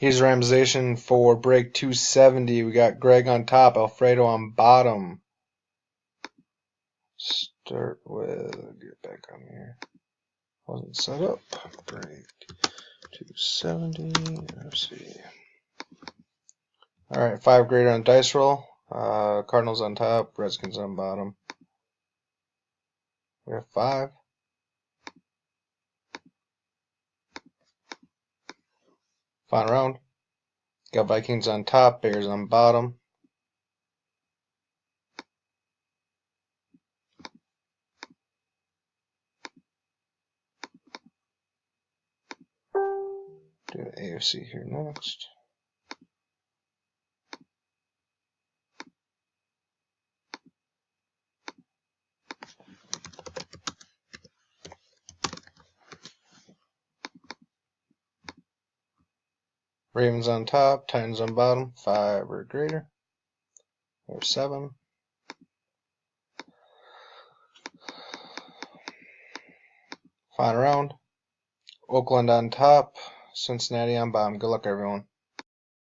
Here's randomization for break 270. We got Greg on top, Alfredo on bottom. Start with, get back on here. Wasn't set up. Break 270. Let's see. All right, 5 grader on dice roll. Cardinals on top, Redskins on bottom. We have 5. Final round. Got Vikings on top, Bears on bottom. Do the AFC here next. Ravens on top, Titans on bottom, 5 or greater. There's 7. Final round. Oakland on top, Cincinnati on bottom. Good luck, everyone.